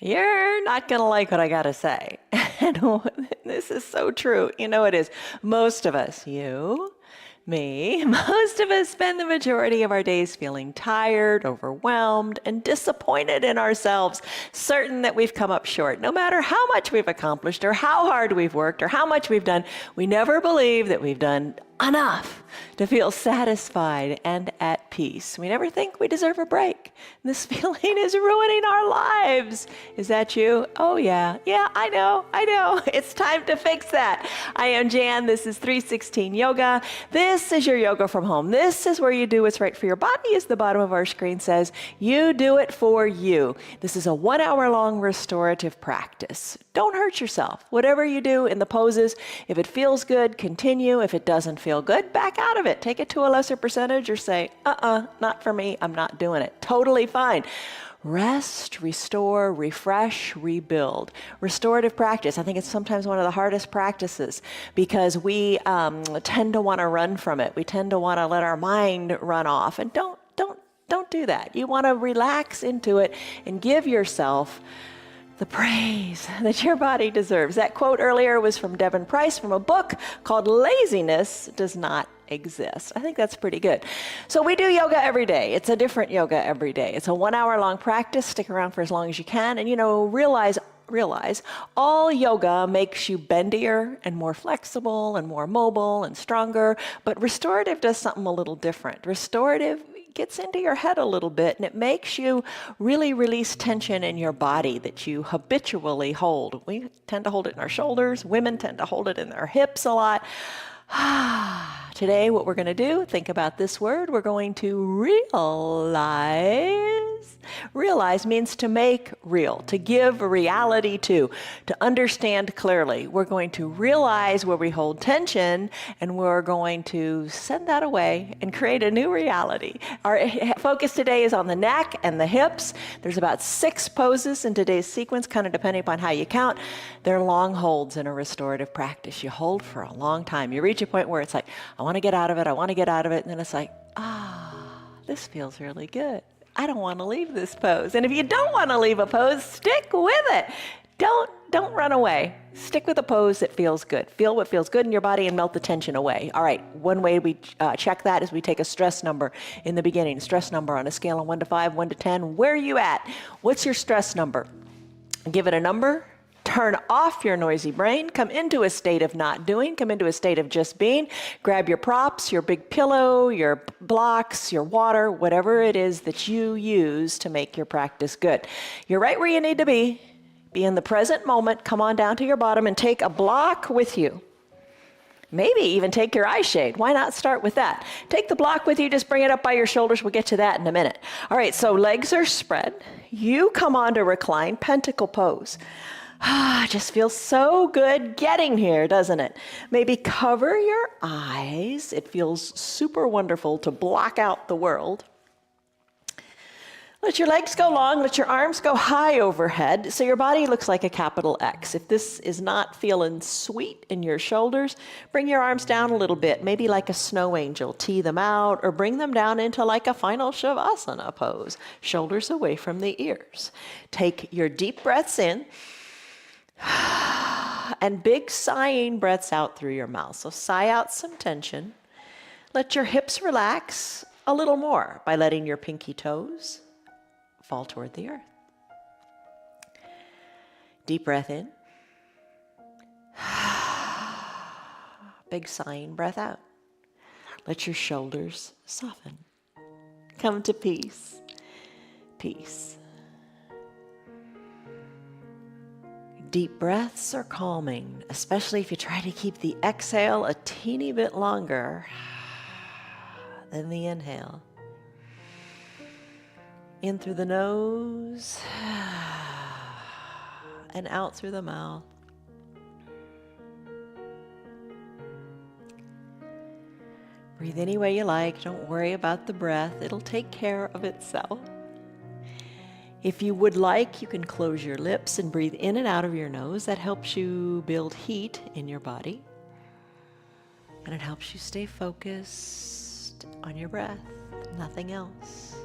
You're not going to like what I got to say. And this is so true. You know it is. Most of us, you, me, most of us spend the majority of our days feeling tired, overwhelmed, and disappointed in ourselves, certain that we've come up short. No matter how much we've accomplished or how hard we've worked or how much we've done, we never believe that we've done enough to feel satisfied and at peace. We never think we deserve a break. This feeling is ruining our lives. Is that you? Oh yeah. Yeah, I know. It's time to fix that. I am Jan. This is 316 Yoga. This is your yoga from home. This is where you do what's right for your body, as the bottom of our screen says. You do it for you. This is a 1 hour long restorative practice. Don't hurt yourself. Whatever you do in the poses, if it feels good, continue. If it doesn't feel good, back out of it. Take it to a lesser percentage or say, not for me. I'm not doing it. Totally fine. Rest, restore, refresh, rebuild. Restorative practice, I think it's sometimes one of the hardest practices because we tend to want to run from it. We tend to want to let our mind run off. And don't do that. You want to relax into it and give yourself the praise that your body deserves. That quote earlier was from Devin Price from a book called Laziness Does Not Exist. I think that's pretty good. So we do yoga every day. It's a different yoga every day. It's a 1 hour long practice. Stick around for as long as you can. And realize all yoga makes you bendier and more flexible and more mobile and stronger. But restorative does something a little different. Restorative gets into your head a little bit, and it makes you really release tension in your body that you habitually hold. We tend to hold it in our shoulders. Women tend to hold it in their hips a lot. Today, what we're going to do, think about this word, we're going to realize. Realize means to make real, to give reality to understand clearly. We're going to realize where we hold tension, and we're going to send that away and create a new reality. Our focus today is on the neck and the hips. There's about 6 poses in today's sequence, kind of depending upon how you count. They're long holds in a restorative practice. You hold for a long time. You reach a point where it's like, I want to get out of it, and then it's like, this feels really good. I don't want to leave this pose. And if you don't want to leave a pose, stick with it. Don't run away. Stick with a pose that feels good. Feel what feels good in your body and melt the tension away. All right, one way we check that is we take a stress number in the beginning. Stress number on a scale of 1 to 5, 1 to 10. Where are you at? What's your stress number? Give it a number. Turn off your noisy brain, come into a state of not doing, come into a state of just being. Grab your props, your big pillow, your blocks, your water, whatever it is that you use to make your practice good. You're right where you need to be. Be in the present moment. Come on down to your bottom and take a block with you. Maybe even take your eye shade. Why not start with that? Take the block with you, just bring it up by your shoulders. We'll get to that in a minute. All right, so legs are spread. You come on to recline, pentacle pose. Just feels so good getting here, doesn't it? Maybe cover your eyes. It feels super wonderful to block out the world. Let your legs go long, let your arms go high overhead so your body looks like a capital X. If this is not feeling sweet in your shoulders, bring your arms down a little bit, maybe like a snow angel. Tee them out or bring them down into like a final Shavasana pose. Shoulders away from the ears. Take your deep breaths in. And big sighing breaths out through your mouth. So sigh out some tension. Let your hips relax a little more by letting your pinky toes fall toward the earth. Deep breath in. Big sighing breath out. Let your shoulders soften. Come to peace. Peace. Deep breaths are calming, especially if you try to keep the exhale a teeny bit longer than the inhale. In through the nose and out through the mouth. Breathe any way you like. Don't worry about the breath. It'll take care of itself. If you would like, you can close your lips and breathe in and out of your nose. That helps you build heat in your body. And it helps you stay focused on your breath, nothing else.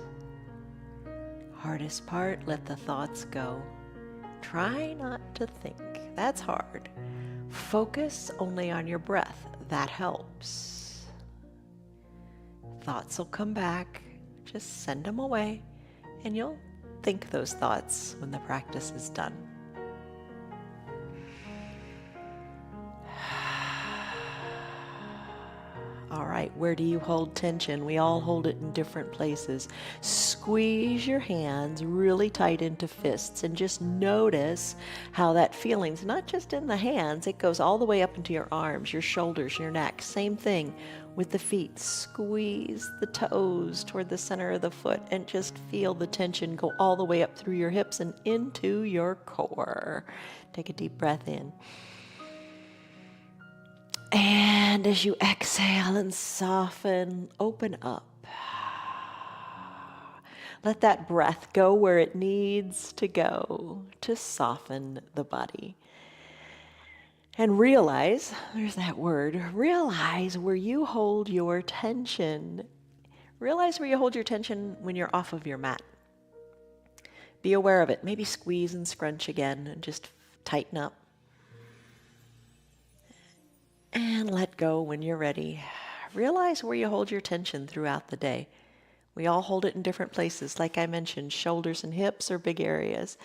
Hardest part, let the thoughts go. Try not to think. That's hard. Focus only on your breath. That helps. Thoughts will come back. Just send them away, and you'll think those thoughts when the practice is done. All right, where do you hold tension? We all hold it in different places. Squeeze your hands really tight into fists and just notice how that feeling's not just in the hands, it goes all the way up into your arms, your shoulders, your neck. Same thing with the feet. Squeeze the toes toward the center of the foot and just feel the tension go all the way up through your hips and into your core. Take a deep breath in. And as you exhale and soften, open up. Let that breath go where it needs to go to soften the body. And realize, there's that word, realize where you hold your tension. Realize where you hold your tension when you're off of your mat. Be aware of it. Maybe squeeze and scrunch again and just tighten up. And let go when you're ready. Realize where you hold your tension throughout the day. We all hold it in different places. Like I mentioned, shoulders and hips are big areas.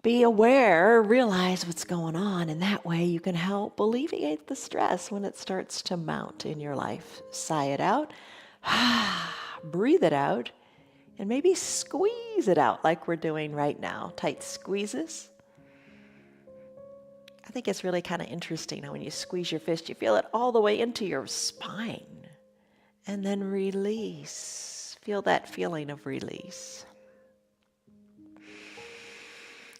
Be aware, realize what's going on, and that way you can help alleviate the stress when it starts to mount in your life. Sigh it out, breathe it out, and maybe squeeze it out like we're doing right now. Tight squeezes. I think it's really kind of interesting how when you squeeze your fist, you feel it all the way into your spine. And then release. Feel that feeling of release.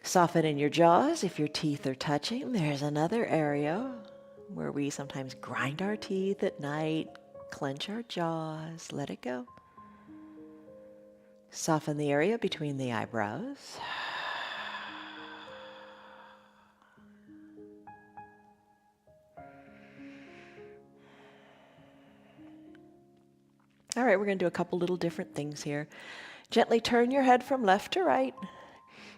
Soften in your jaws if your teeth are touching. There's another area where we sometimes grind our teeth at night, clench our jaws, let it go. Soften the area between the eyebrows. All right, we're going to do a couple little different things here. Gently turn your head from left to right.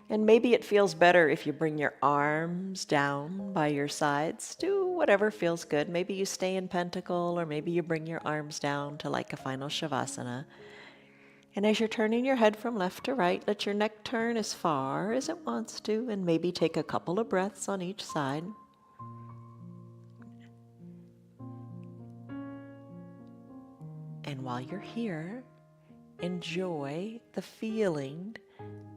And maybe it feels better if you bring your arms down by your sides. Do whatever feels good. Maybe you stay in pentacle, or maybe you bring your arms down to like a final shavasana. And as you're turning your head from left to right, let your neck turn as far as it wants to, and maybe take a couple of breaths on each side. And while you're here, enjoy the feeling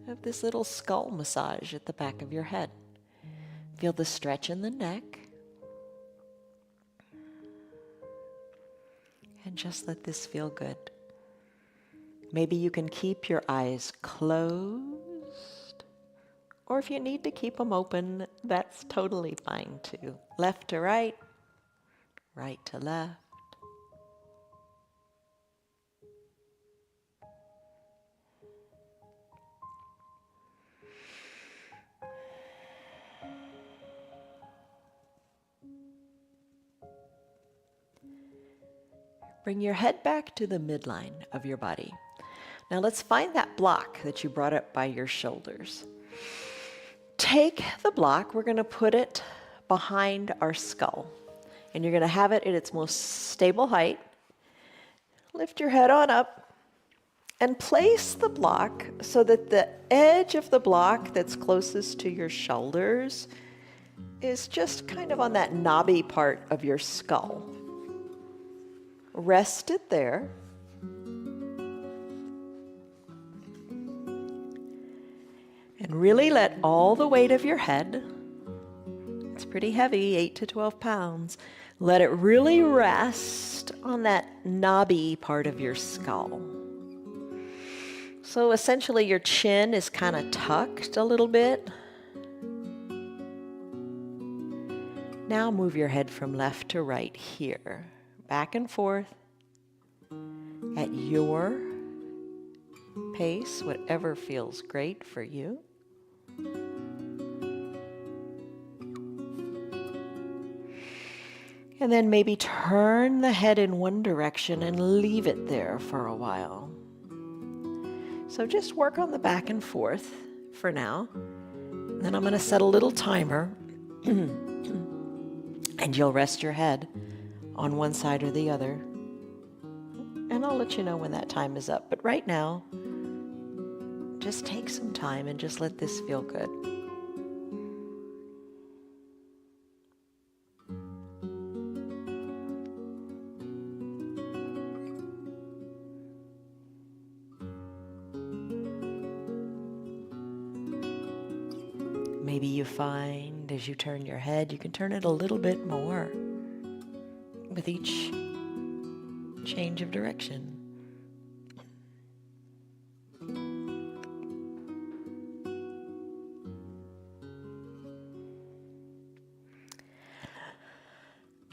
of this little skull massage at the back of your head. Feel the stretch in the neck. And just let this feel good. Maybe you can keep your eyes closed, or if you need to keep them open, that's totally fine too. Left to right, right to left. Bring your head back to the midline of your body. Now let's find that block that you brought up by your shoulders. Take the block, we're going to put it behind our skull. And you're going to have it at its most stable height. Lift your head on up and place the block so that the edge of the block that's closest to your shoulders is just kind of on that knobby part of your skull. Rest it there. And really let all the weight of your head, it's pretty heavy, 8 to 12 pounds, let it really rest on that knobby part of your skull. So essentially your chin is kind of tucked a little bit. Now move your head from left to right here. Back and forth at your pace, whatever feels great for you. And then maybe turn the head in one direction and leave it there for a while. So just work on the back and forth for now. Then I'm going to set a little timer and you'll rest your head on one side or the other. And I'll let you know when that time is up. But right now, just take some time and just let this feel good. Maybe you find as you turn your head, you can turn it a little bit more with each change of direction.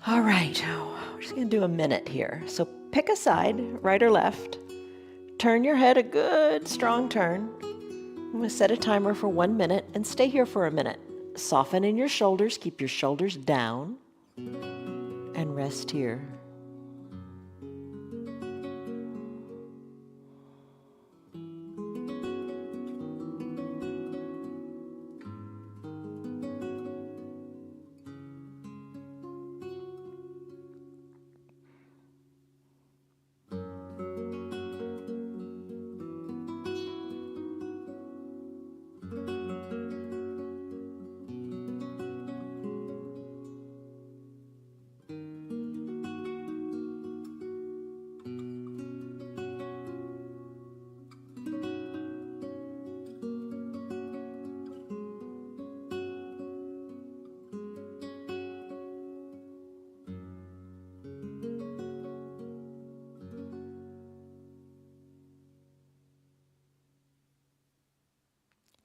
All right, we're just going to do a minute here. So pick a side, right or left. Turn your head a good strong turn. I'm going to set a timer for 1 minute and stay here for a minute. Soften in your shoulders, keep your shoulders down, and rest here.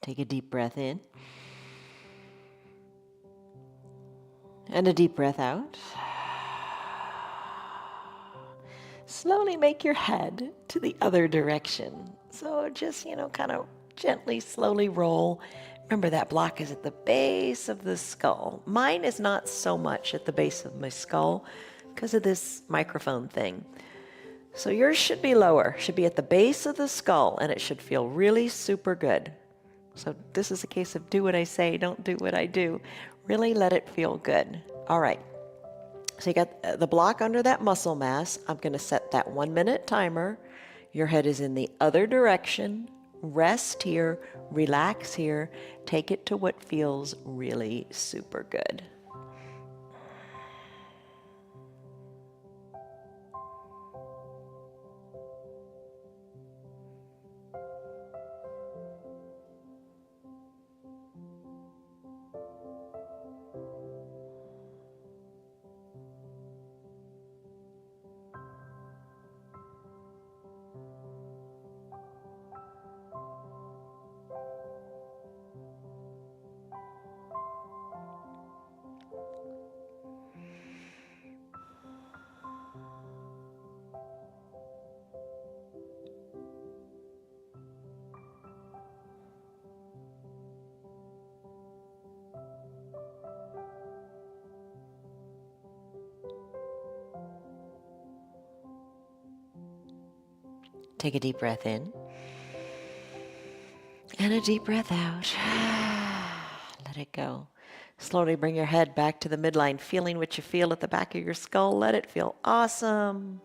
Take a deep breath in and a deep breath out. Slowly make your head to the other direction. So just, kind of gently, slowly roll. Remember that block is at the base of the skull. Mine is not so much at the base of my skull because of this microphone thing. So yours should be lower, should be at the base of the skull, and it should feel really super good. So this is a case of do what I say, don't do what I do. Really let it feel good. All right. So you got the block under that muscle mass. I'm going to set that 1 minute timer. Your head is in the other direction. Rest here, relax here. Take it to what feels really super good. Take a deep breath in and a deep breath out. Let it go. Slowly bring your head back to the midline, feeling what you feel at the back of your skull. Let it feel awesome.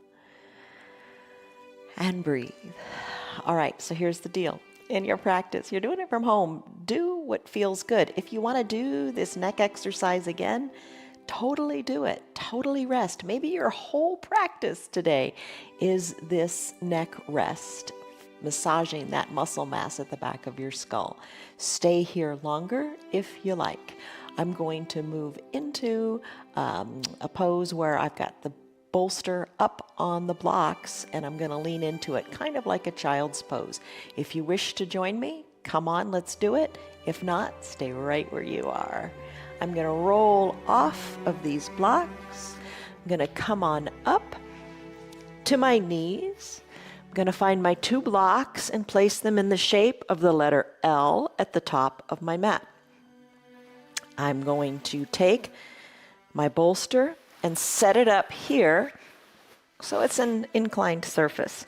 And breathe. All right, so here's the deal. In your practice, you're doing it from home. Do what feels good. If you want to do this neck exercise again, totally do it. Totally rest. Maybe your whole practice today is this neck rest, massaging that muscle mass at the back of your skull. Stay here longer if you like. I'm going to move into a pose where I've got the bolster up on the blocks and I'm going to lean into it, kind of like a child's pose. If you wish to join me, come on, let's do it. If not, stay right where you are. I'm going to roll off of these blocks. I'm going to come on up to my knees. I'm going to find my 2 blocks and place them in the shape of the letter L at the top of my mat. I'm going to take my bolster and set it up here so it's an inclined surface.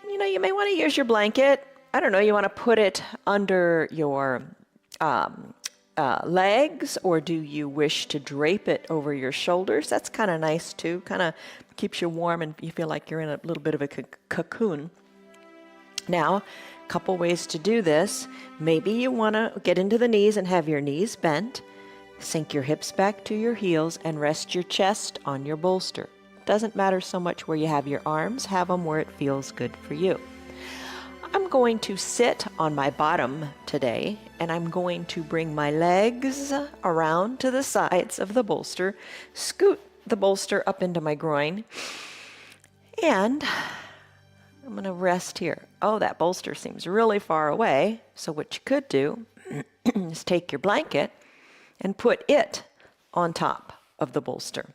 You may want to use your blanket. I don't know, you want to put it under your legs, or do you wish to drape it over your shoulders? That's kind of nice too. Kind of keeps you warm and you feel like you're in a little bit of a cocoon. Now, a couple ways to do this. Maybe you want to get into the knees and have your knees bent. Sink your hips back to your heels and rest your chest on your bolster. Doesn't matter so much where you have your arms, have them where it feels good for you. I'm going to sit on my bottom today, and I'm going to bring my legs around to the sides of the bolster, scoot the bolster up into my groin, and I'm going to rest here. Oh, that bolster seems really far away, so what you could do is take your blanket and put it on top of the bolster.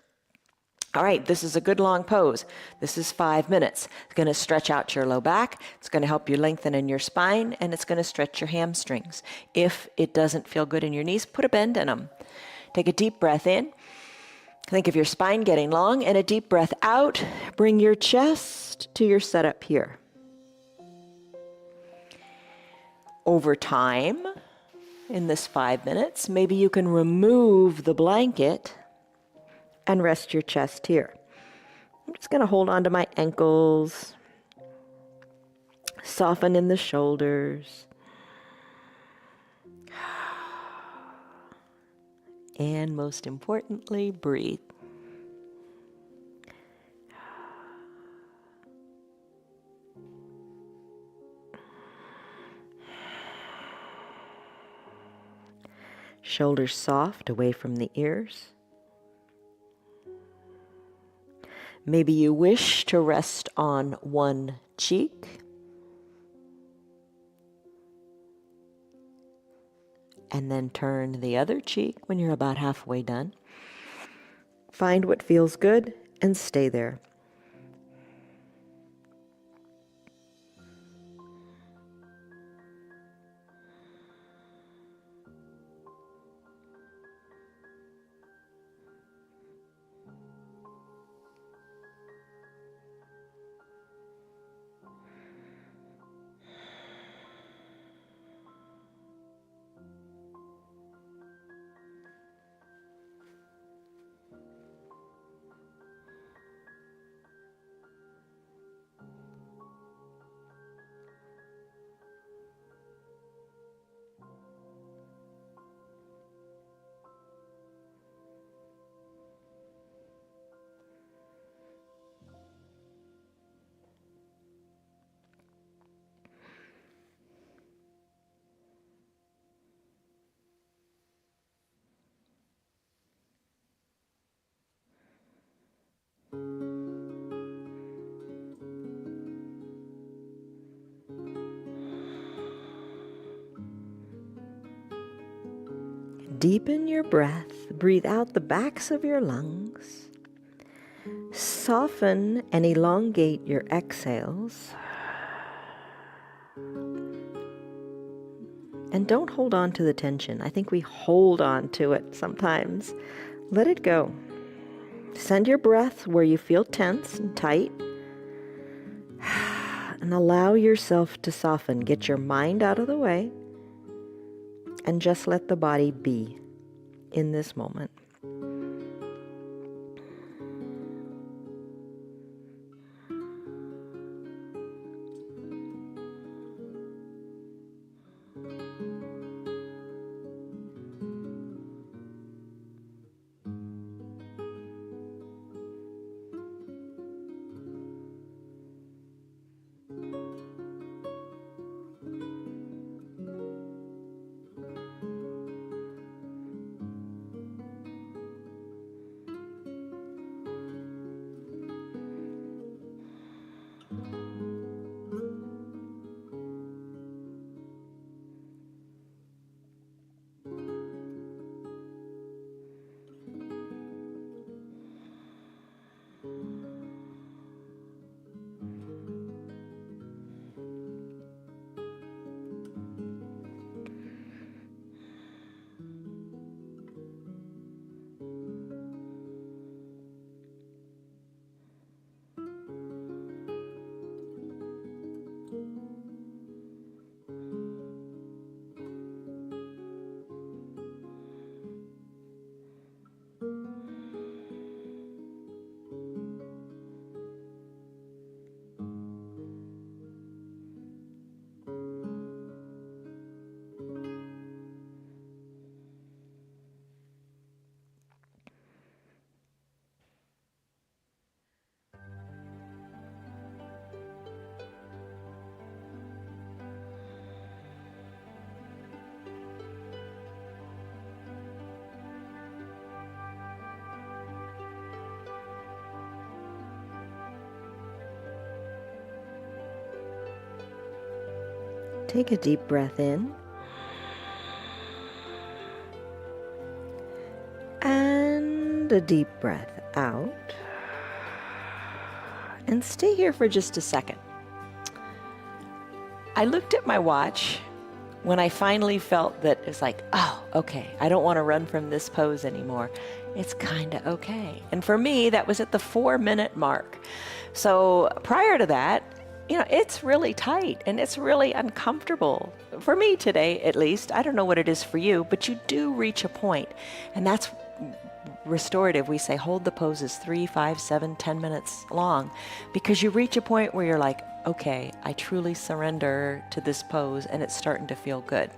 All right, this is a good long pose. This is 5 minutes. It's going to stretch out your low back. It's going to help you lengthen in your spine, and it's going to stretch your hamstrings. If it doesn't feel good in your knees, put a bend in them. Take a deep breath in. Think of your spine getting long, and a deep breath out. Bring your chest to your setup here. Over time, in this 5 minutes, maybe you can remove the blanket and rest your chest here. I'm just going to hold on to my ankles, soften in the shoulders, and most importantly, breathe. Shoulders soft away from the ears. Maybe you wish to rest on one cheek and then turn the other cheek when you're about halfway done. Find what feels good and stay there. Deepen your breath. Breathe out the backs of your lungs. Soften and elongate your exhales. And don't hold on to the tension. I think we hold on to it sometimes. Let it go. Send your breath where you feel tense and tight. And allow yourself to soften. Get your mind out of the way. And just let the body be in this moment. Take a deep breath in. And a deep breath out. And stay here for just a second. I looked at my watch when I finally felt that it's like, oh, okay, I don't want to run from this pose anymore. It's kind of okay. And for me, that was at the 4-minute mark. So prior to that, it's really tight and it's really uncomfortable. For me today, at least, I don't know what it is for you, but you do reach a point, and that's restorative. We say hold the poses 3, 5, 7, 10 minutes long, because you reach a point where you're like, okay, I truly surrender to this pose and it's starting to feel good.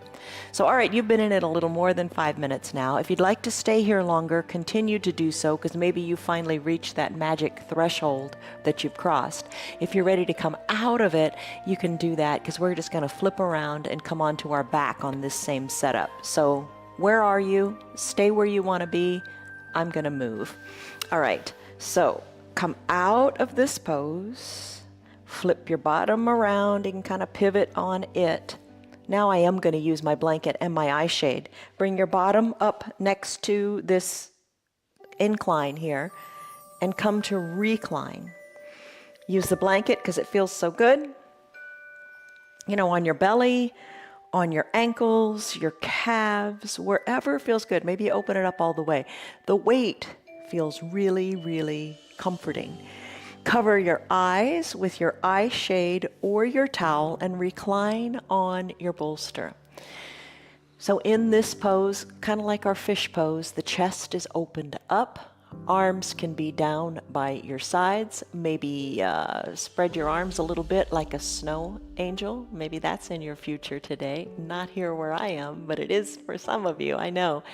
So, all right, you've been in it a little more than 5 minutes now. If you'd like to stay here longer, continue to do so, because maybe you finally reached that magic threshold that you've crossed. If you're ready to come out of it, you can do that, because we're just going to flip around and come onto our back on this same setup. So where are you? Stay where you want to be. I'm going to move. All right, so come out of this pose, flip your bottom around and kind of pivot on it. Now I am going to use my blanket and my eye shade. Bring your bottom up next to this incline here and come to recline. Use the blanket because it feels so good. On your belly, on your ankles, your calves, wherever feels good. Maybe you open it up all the way. The weight feels really, really comforting. Cover your eyes with your eye shade or your towel and recline on your bolster. So in this pose, kind of like our fish pose, the chest is opened up. Arms can be down by your sides. Maybe spread your arms a little bit like a snow angel. Maybe that's in your future today. Not here where I am, but it is for some of you, I know.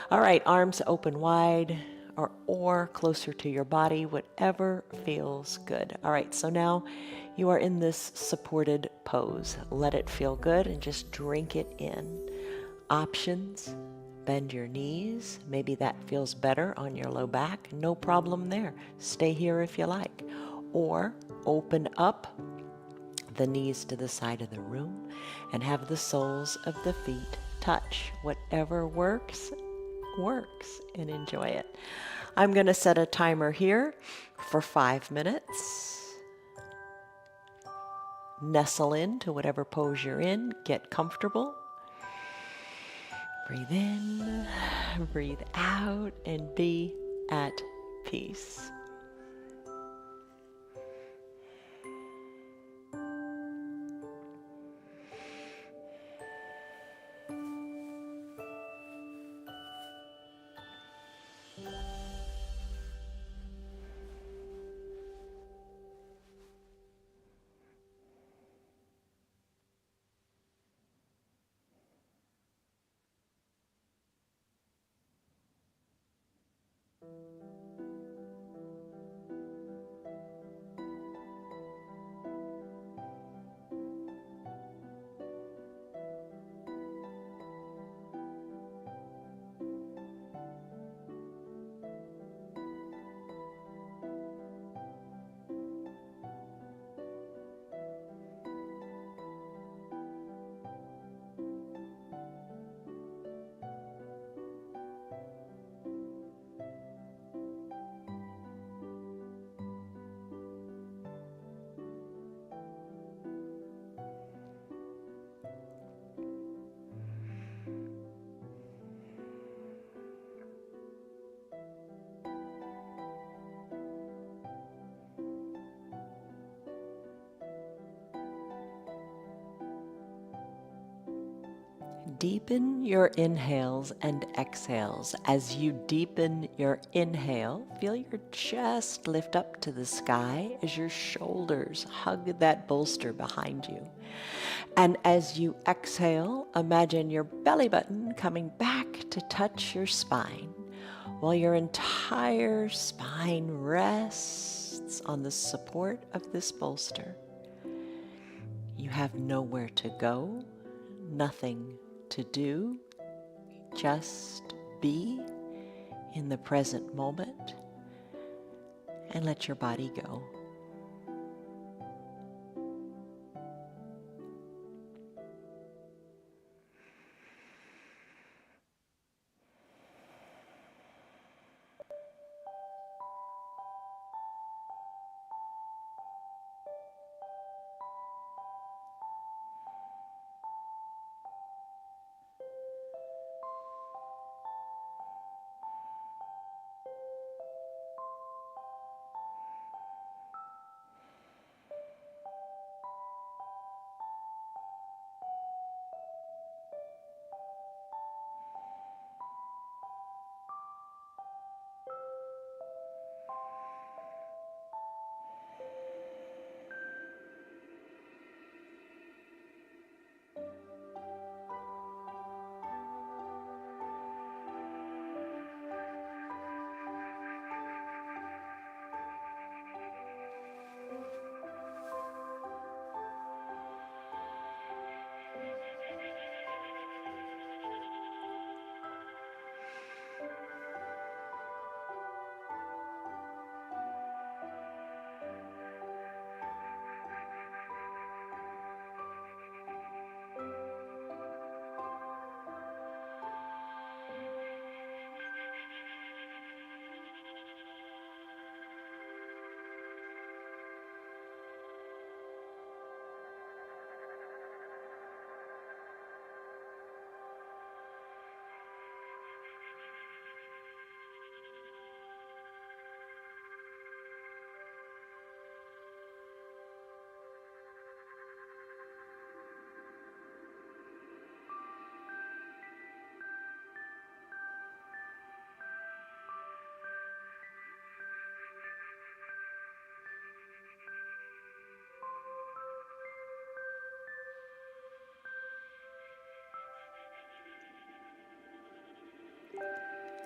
All right, arms open wide or closer to your body, whatever feels good. All right, so now you are in this supported pose. Let it feel good and just drink it in. Options. Bend your knees. Maybe that feels better on your low back. No problem there. Stay here if you like. Or open up the knees to the side of the room and have the soles of the feet touch. Whatever works, and enjoy it. I'm going to set a timer here for 5 minutes. Nestle into whatever pose you're in. Get comfortable. Breathe in, breathe out, and be at peace. Deepen your inhales and exhales. As you deepen your inhale, feel your chest lift up to the sky as your shoulders hug that bolster behind you. And as you exhale, imagine your belly button coming back to touch your spine while your entire spine rests on the support of this bolster. You have nowhere to go, nothing to do, just be in the present moment and let your body go.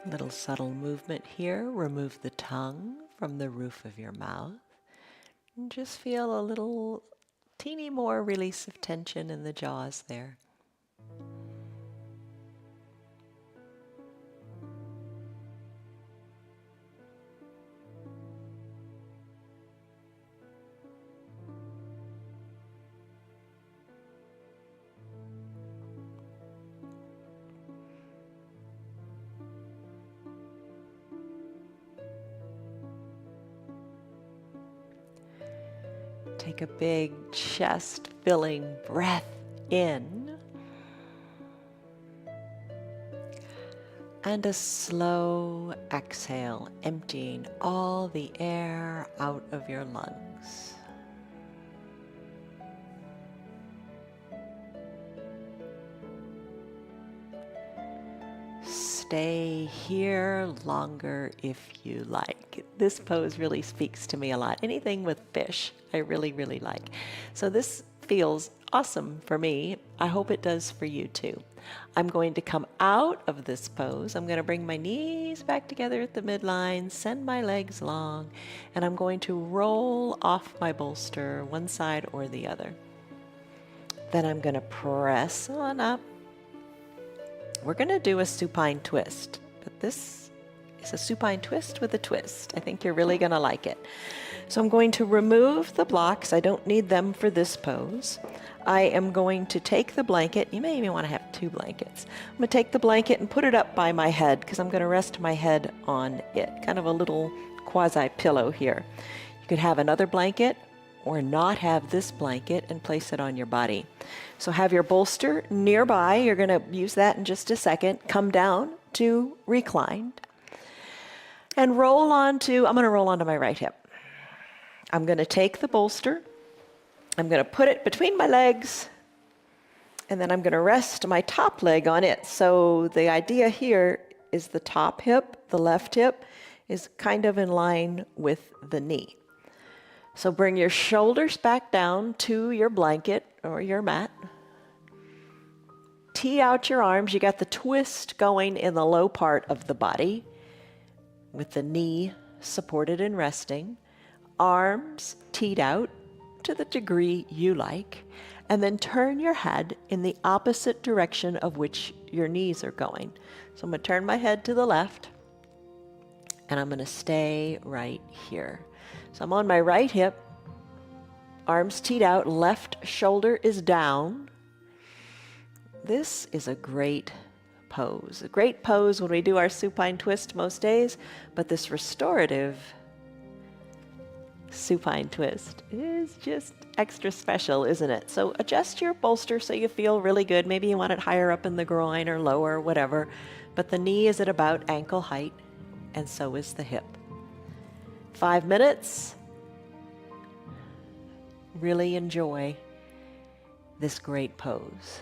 Little subtle movement here. Remove the tongue from the roof of your mouth. And just feel a little teeny more release of tension in the jaws there. Take a big chest-filling breath in and a slow exhale, emptying all the air out of your lungs. Stay here longer if you like. This pose really speaks to me a lot. Anything with fish, I really, really like. So this feels awesome for me. I hope it does for you too. I'm going to come out of this pose. I'm going to bring my knees back together at the midline, send my legs long, and I'm going to roll off my bolster one side or the other. Then I'm going to press on up. We're going to do a supine twist, but this is a supine twist with a twist. I think you're really going to like it. So I'm going to remove the blocks. I don't need them for this pose. I am going to take the blanket. You may even want to have 2 blankets. I'm going to take the blanket and put it up by my head because I'm going to rest my head on it. Kind of a little quasi-pillow here. You could have another blanket or not have this blanket and place it on your body. So have your bolster nearby. You're going to use that in just a second. Come down to reclined and roll onto, I'm going to roll onto my right hip. I'm going to take the bolster. I'm going to put it between my legs and then I'm going to rest my top leg on it. So the idea here is the top hip, the left hip, is kind of in line with the knee. So bring your shoulders back down to your blanket or your mat. Tee out your arms. You got the twist going in the low part of the body with the knee supported and resting. Arms teed out to the degree you like. And then turn your head in the opposite direction of which your knees are going. So I'm going to turn my head to the left and I'm going to stay right here. So I'm on my right hip, arms teed out, left shoulder is down. This is a great pose. A great pose when we do our supine twist most days, but this restorative supine twist is just extra special, isn't it? So adjust your bolster so you feel really good. Maybe you want it higher up in the groin or lower, whatever, but the knee is at about ankle height, and so is the hip. 5 minutes. Really enjoy this great pose.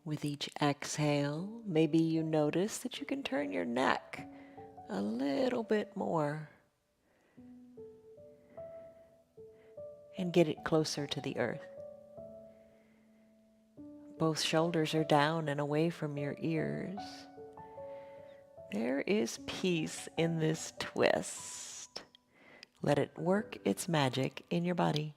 With each exhale, maybe you notice that you can turn your neck a little bit more and get it closer to the earth. Both shoulders are down and away from your ears. There is peace in this twist. Let it work its magic in your body.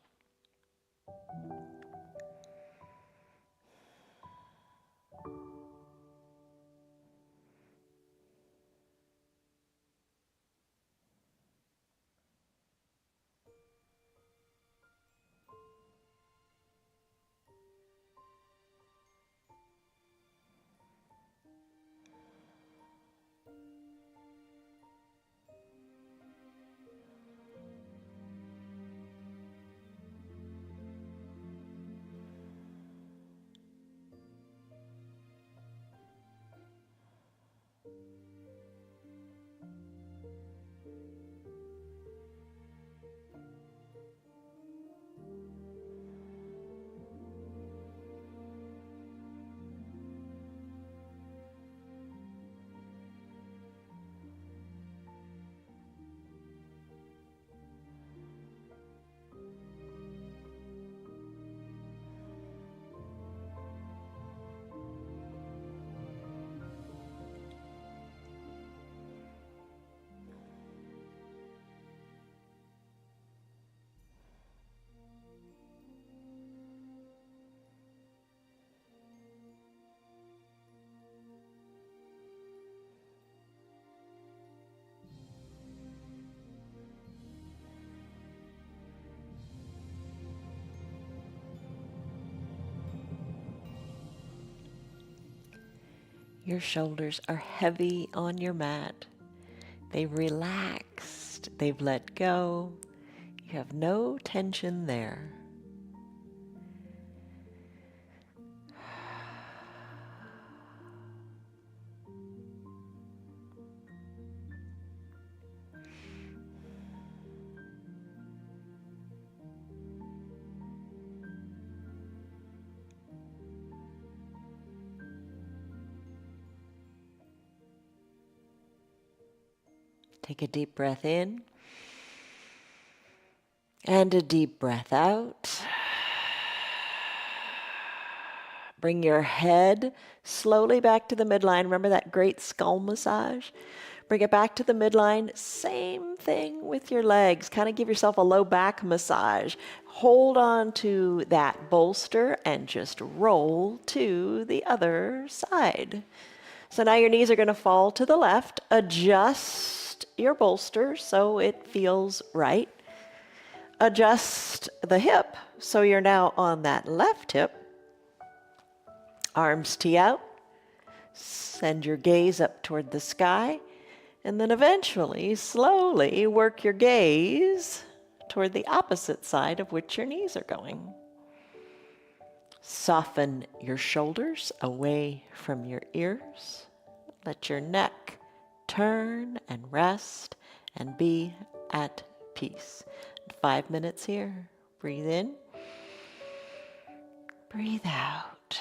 Your shoulders are heavy on your mat. They've relaxed. They've let go. You have no tension there. Take a deep breath in and a deep breath out. Bring your head slowly back to the midline. Remember that great skull massage? Bring it back to the midline. Same thing with your legs. Kind of give yourself a low back massage. Hold on to that bolster and just roll to the other side. So now your knees are going to fall to the left. Adjust your bolster so it feels right. Adjust the hip so you're now on that left hip. Arms tee out. Send your gaze up toward the sky. And then eventually, slowly work your gaze toward the opposite side of which your knees are going. Soften your shoulders away from your ears. Let your neck turn and rest and be at peace. 5 minutes here. Breathe in. Breathe out.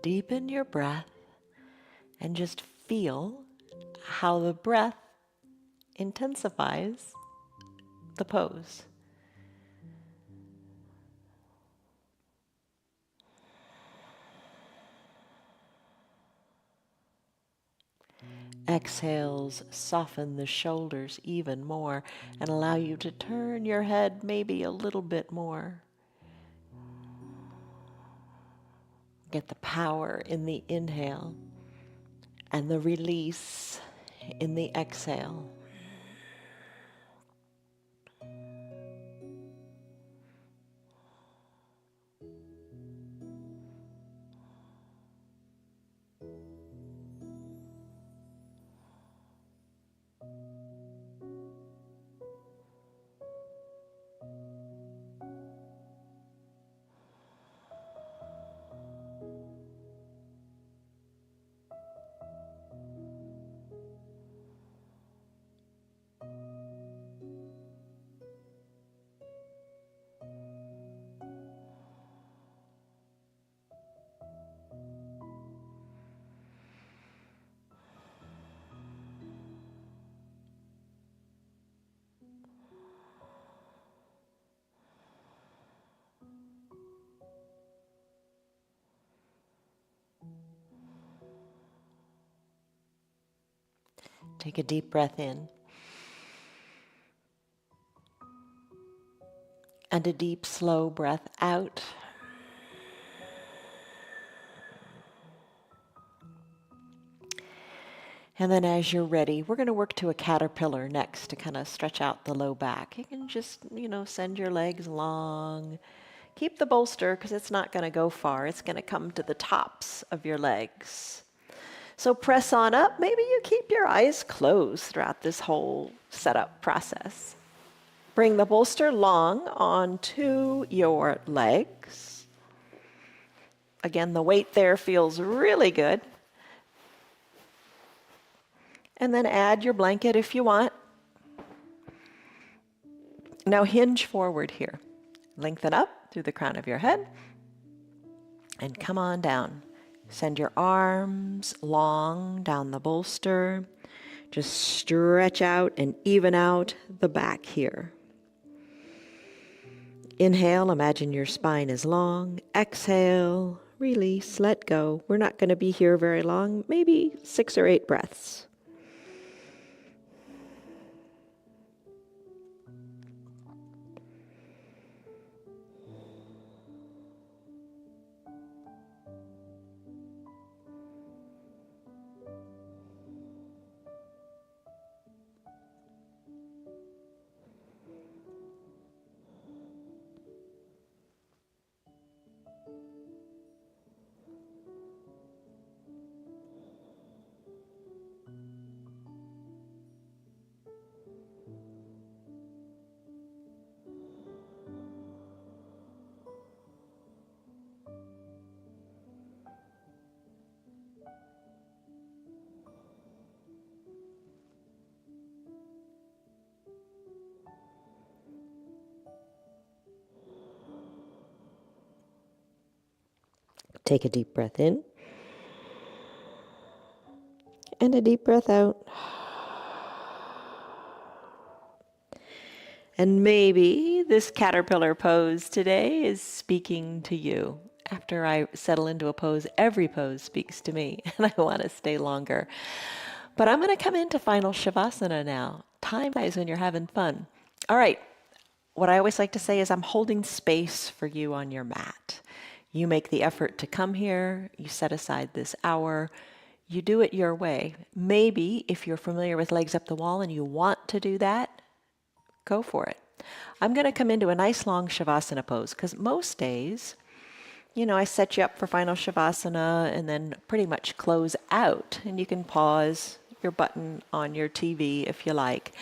Deepen your breath and just feel how the breath intensifies the pose. Exhales soften the shoulders even more and allow you to turn your head maybe a little bit more. Get the power in the inhale and the release in the exhale. Take a deep breath in and a deep, slow breath out. And then as you're ready, we're going to work to a caterpillar next to kind of stretch out the low back. You can just, send your legs long. Keep the bolster because it's not going to go far. It's going to come to the tops of your legs. So press on up. Maybe you keep your eyes closed throughout this whole setup process. Bring the bolster long onto your legs. Again, the weight there feels really good. And then add your blanket if you want. Now hinge forward here. Lengthen up through the crown of your head. And come on down. Send your arms long down the bolster. Just stretch out and even out the back here. Inhale, imagine your spine is long. Exhale, release, let go. We're not going to be here very long, maybe 6 or 8 breaths. Take a deep breath in and a deep breath out. And maybe this caterpillar pose today is speaking to you. After I settle into a pose, every pose speaks to me, and I want to stay longer. But I'm going to come into final Shavasana now. Time is when you're having fun. All right. What I always like to say is I'm holding space for you on your mat. You make the effort to come here. You set aside this hour. You do it your way. Maybe if you're familiar with legs up the wall and you want to do that, go for it. I'm going to come into a nice long Shavasana pose because most days, I set you up for final Shavasana and then pretty much close out. And you can pause your button on your TV if you like.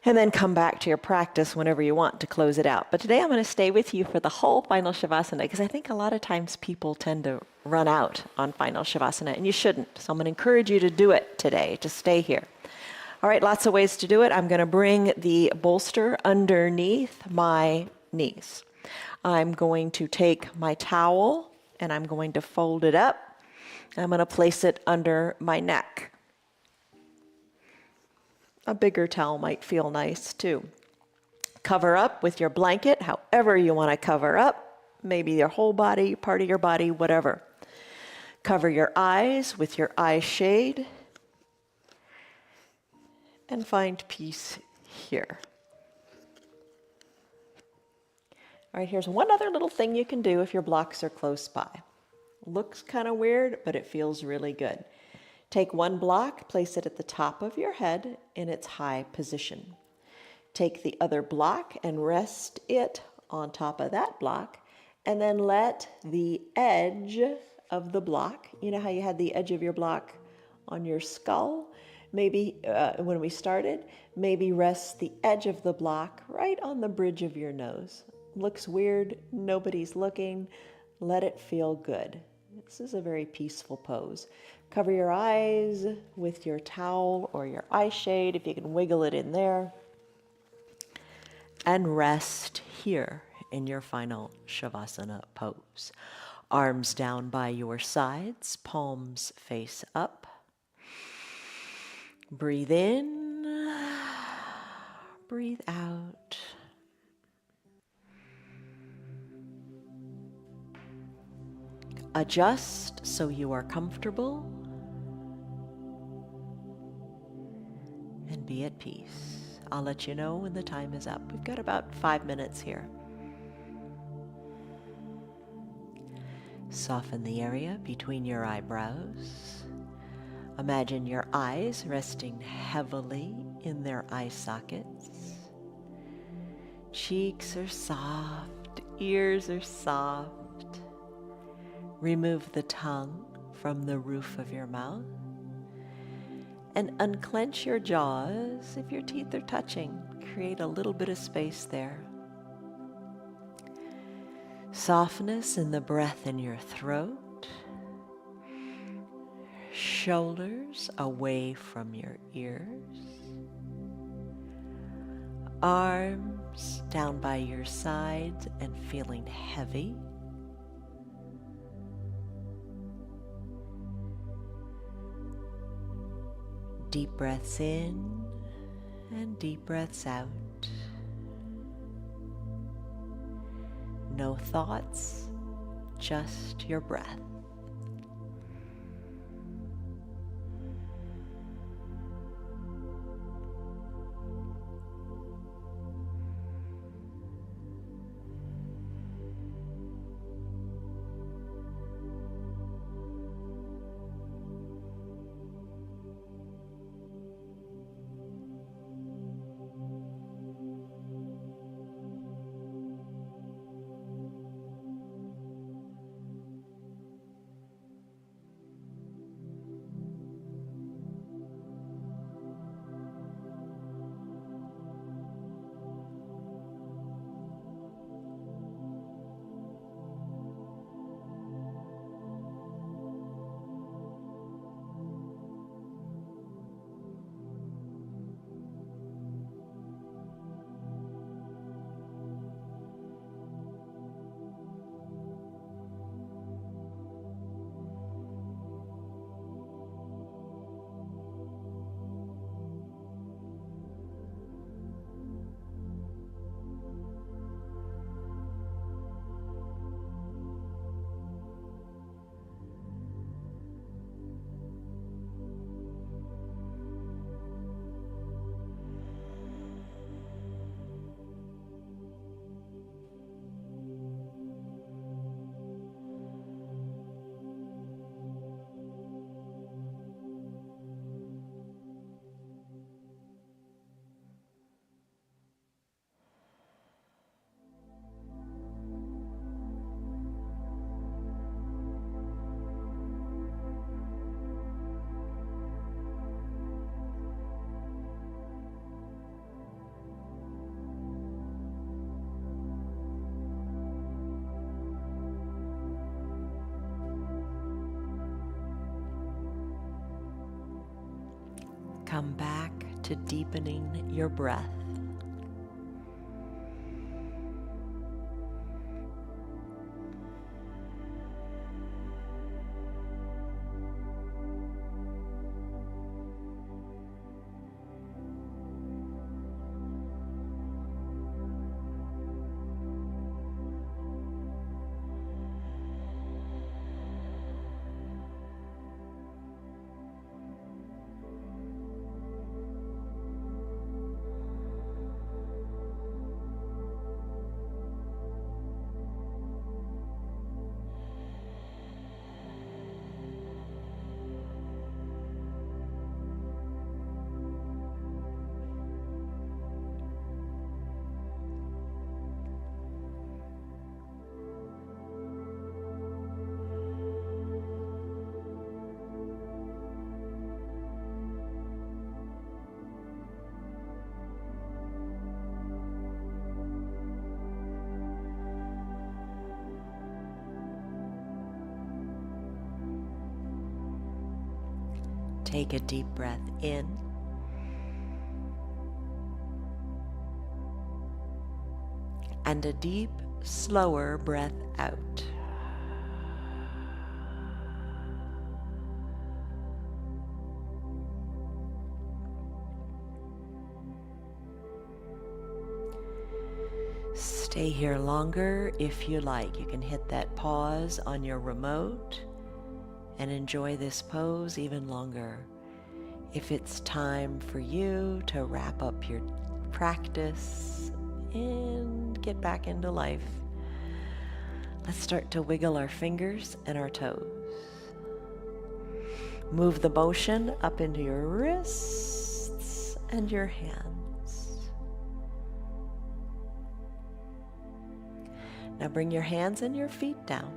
And then come back to your practice whenever you want to close it out. But today I'm going to stay with you for the whole final Shavasana because I think a lot of times people tend to run out on final Shavasana and you shouldn't. So I'm going to encourage you to do it today, to stay here. All right, lots of ways to do it. I'm going to bring the bolster underneath my knees. I'm going to take my towel and I'm going to fold it up. I'm going to place it under my neck. A bigger towel might feel nice too. Cover up with your blanket, however you want to cover up, maybe your whole body, part of your body, whatever. Cover your eyes with your eye shade and find peace here. All right, here's one other little thing you can do if your blocks are close by. Looks kind of weird, but it feels really good. Take one block, place it at the top of your head in its high position. Take the other block and rest it on top of that block, and then let the edge of the block, you know how you had the edge of your block on your skull? Maybe when we started, maybe rest the edge of the block right on the bridge of your nose. Looks weird, nobody's looking. Let it feel good. This is a very peaceful pose. Cover your eyes with your towel or your eye shade if you can wiggle it in there. And rest here in your final Shavasana pose. Arms down by your sides, palms face up. Breathe in, breathe out. Adjust so you are comfortable and be at peace. I'll let you know when the time is up. We've got about 5 minutes here. Soften the area between your eyebrows. Imagine your eyes resting heavily in their eye sockets. Cheeks are soft, ears are soft. Remove the tongue from the roof of your mouth. And unclench your jaws if your teeth are touching. Create a little bit of space there. Softness in the breath in your throat. Shoulders away from your ears. Arms down by your sides and feeling heavy. Deep breaths in and deep breaths out. No thoughts, just your breath. Come back to deepening your breath. Take a deep breath in. And a deep, slower breath out. Stay here longer if you like. You can hit that pause on your remote and enjoy this pose even longer. If it's time for you to wrap up your practice and get back into life, let's start to wiggle our fingers and our toes. Move the motion up into your wrists and your hands. Now bring your hands and your feet down.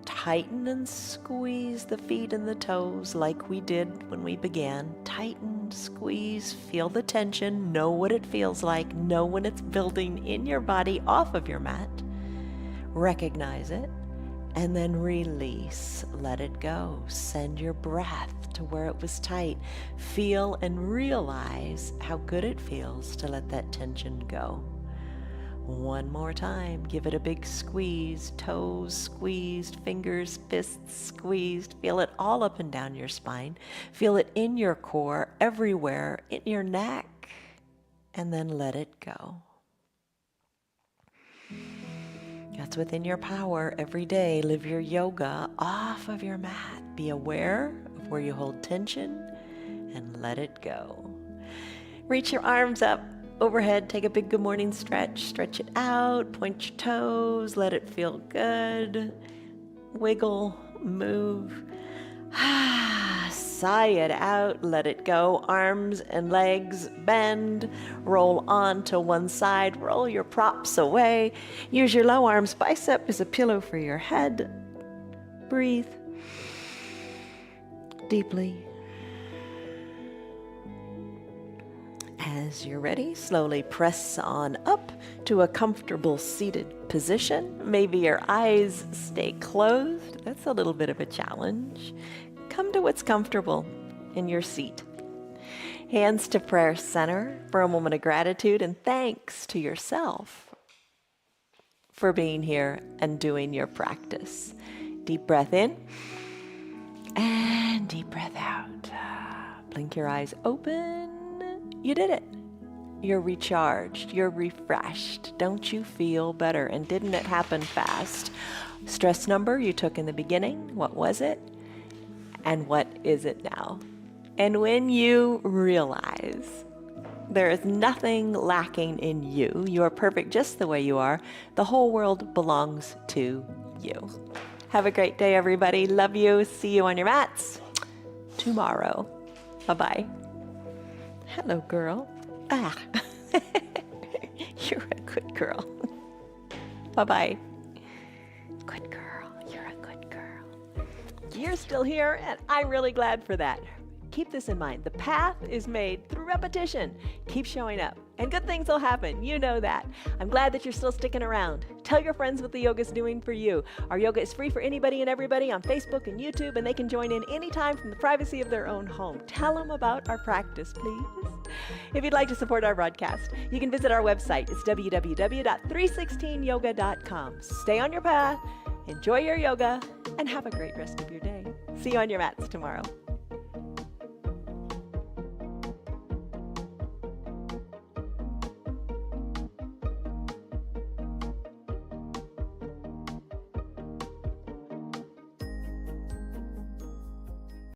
Tighten and squeeze the feet and the toes like we did when we began. Tighten, squeeze, feel the tension, know what it feels like, know when it's building in your body off of your mat. Recognize it, and then release. Let it go. Send your breath to where it was tight. Feel and realize how good it feels to let that tension go. One more time, give it a big squeeze, toes squeezed, fingers, fists squeezed. Feel it all up and down your spine. Feel it in your core, everywhere, in your neck, and then let it go. That's within your power every day. Live your yoga off of your mat. Be aware of where you hold tension and let it go. Reach your arms up overhead, take a big good morning stretch. Stretch it out, point your toes, let it feel good. Wiggle, move. Sigh it out, let it go. Arms and legs bend, roll on to one side, roll your props away. Use your low arms bicep as a pillow for your head. Breathe deeply. As you're ready, slowly press on up to a comfortable seated position. Maybe your eyes stay closed. That's a little bit of a challenge. Come to what's comfortable in your seat. Hands to prayer center for a moment of gratitude and thanks to yourself for being here and doing your practice. Deep breath in and deep breath out. Blink your eyes open. You did it. You're recharged. You're refreshed. Don't you feel better? And didn't it happen fast? Stress number you took in the beginning, what was it? And what is it now? And when you realize there is nothing lacking in you, you are perfect just the way you are, the whole world belongs to you. Have a great day, everybody. Love you. See you on your mats tomorrow. Bye-bye. Hello, girl. You're a good girl. Bye-bye. Good girl. You're a good girl. You're still here, and I'm really glad for that. Keep this in mind. The path is made through repetition. Keep showing up, and good things will happen. You know that. I'm glad that you're still sticking around. Tell your friends what the yoga's doing for you. Our yoga is free for anybody and everybody on Facebook and YouTube, and they can join in anytime from the privacy of their own home. Tell them about our practice, please. If you'd like to support our broadcast, you can visit our website. It's www.316yoga.com. Stay on your path, enjoy your yoga, and have a great rest of your day. See you on your mats tomorrow.